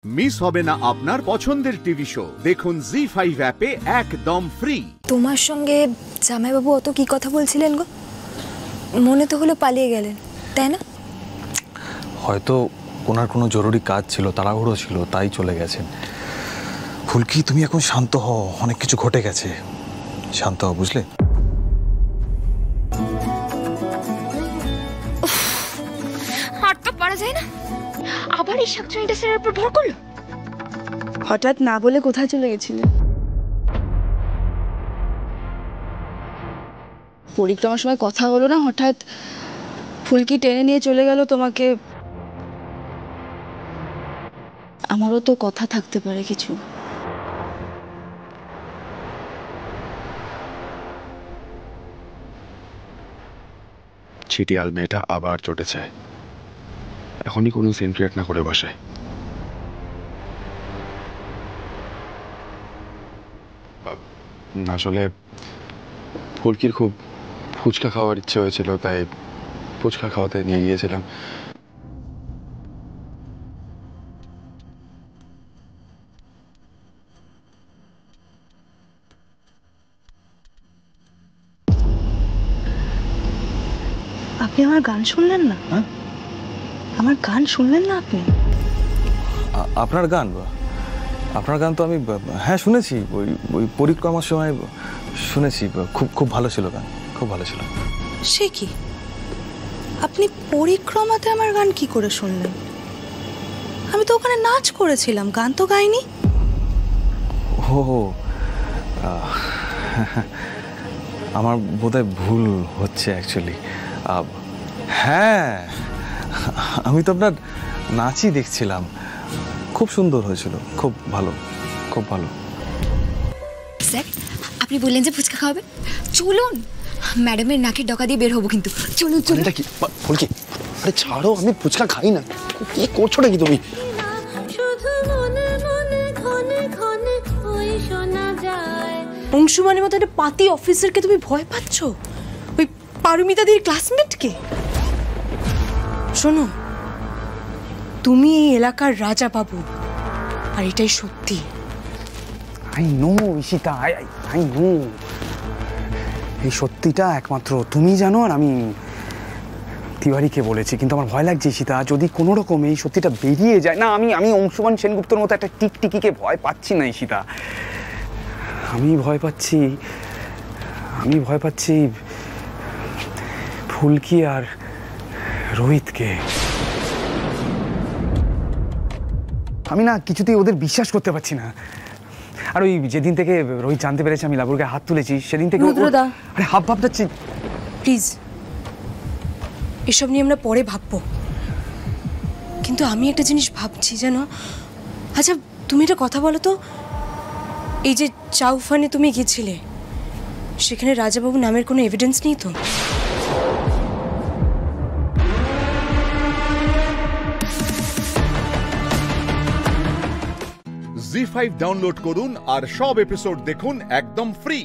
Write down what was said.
Miss হবে না আপনার পছন্দের টিভি শো। দেখুন জি5 অ্যাপে একদম ফ্রি। তোমার সঙ্গে জামাইবাবু অত কি কথা বলছিলেন গো? মনে তো হলো পালিয়ে গেলেন, তাই না? হয়তো ওনার কোনো জরুরি কাজ ছিল, তাড়াহুড়ো ছিল, তাই চলে গেছেন। ফুলকি, তুমি এখন শান্ত হও, অনেক কিছু ঘটে গেছে। শান্ত হও, বুঝলে? আর তো পারা যায় না, আবার এই শাকচুনিটা সেরার উপর ভর করলো। হঠাৎ না বলে কোথায় চলে গেছিলে? পরিক্রমার সময় কথা হলো না, হঠাৎ ফুলকি টেনে নিয়ে চলে গেল তোমাকে। আমারও তো কথা থাকতে পারে কিছু। ছিটিয়াল মেয়েটা আবার চটেছে। এখনই কোনো সিন ক্রিয়েট না করে বসে। আসলে ফুলকির খুব ফুচকা খাওয়ার ইচ্ছে হয়েছিল, তাই ফুচকা খাওয়াতে নিয়ে গিয়েছিলাম। আপনি আমার গান শুনলেন না? আমার গান শুনলেন না আপনি? আপনার গান? আপনার গান তো আমি হ্যাঁ শুনেছি, ওই পরিক্রমার সময় শুনেছি। খুব ভালো ছিল গান, খুব ভালো ছিল। সে কি, আপনি পরিক্রমাতে আমার গান কি করে শুনলেন? আমি তো ওখানে নাচ করেছিলাম, গান তো গাইনি। ও, আমার বোধহয় ভুল হচ্ছে অ্যাকচুয়ালি। হ্যাঁ, আমি তো আপনার নাচই দেখছিলাম। খুব সুন্দর হয়েছিল, খুব ভালো, খুব ভালো। স্যার, আপনি বললেন যে ফুচকা খাওয়াবে, চলুন। ম্যাডামের নাকের ডকা দিয়ে বের হবো কিন্তু। চলুন চলুন। এটা কি ফুলকি? আরে ছাড়ো, আমি ফুচকা খাই না। কি করছো নাকি তুমি? অংশুমানের মতো একটা পাতি অফিসারকে তুমি ভয় পাচ্ছ? ওই পারমিতাদির ক্লাসমেটকে? শোনো, তুমি এই এলাকার রাজা বাবু, আর এটাই সত্যি। I know Ishita, I know. এই সত্যিটা একমাত্র তুমি জানো, আর আমি তিওয়ারিকে বলেছি। কিন্তু আমার ভয় লাগছে ঈশিতা, যদি কোনো রকম এই সত্যিটা বেরিয়ে যায় না। আমি অংশুমান সেনগুপ্তর মতো একটা টিকটিকিকে ভয় পাচ্ছি না ঈশিতা। আমি ভয় পাচ্ছি ফুলকি আর রোহিতকে। আমি না কিছুতেই ওদের বিশ্বাস করতে পারছি না। আর ওই যেদিন থেকে রোহিত জানতে পেরেছে আমি লাবুরকে হাত তুলেছি, সেদিন থেকে আরে হাফ ভাবছি। প্লিজ, এসব নিয়ে আমরা পরে ভাববো। কিন্তু আমি একটা জিনিস ভাবছি, জানো? আচ্ছা, তুমি একটা কথা বলো তো, এই যে চাউফানে তুমি গেছিলে, সেখানে রাজাবাবু নামের কোনো এভিডেন্স নেই তো? জি5 ডাউনলোড করুন আর সব এপিসোড দেখুন একদম ফ্রি।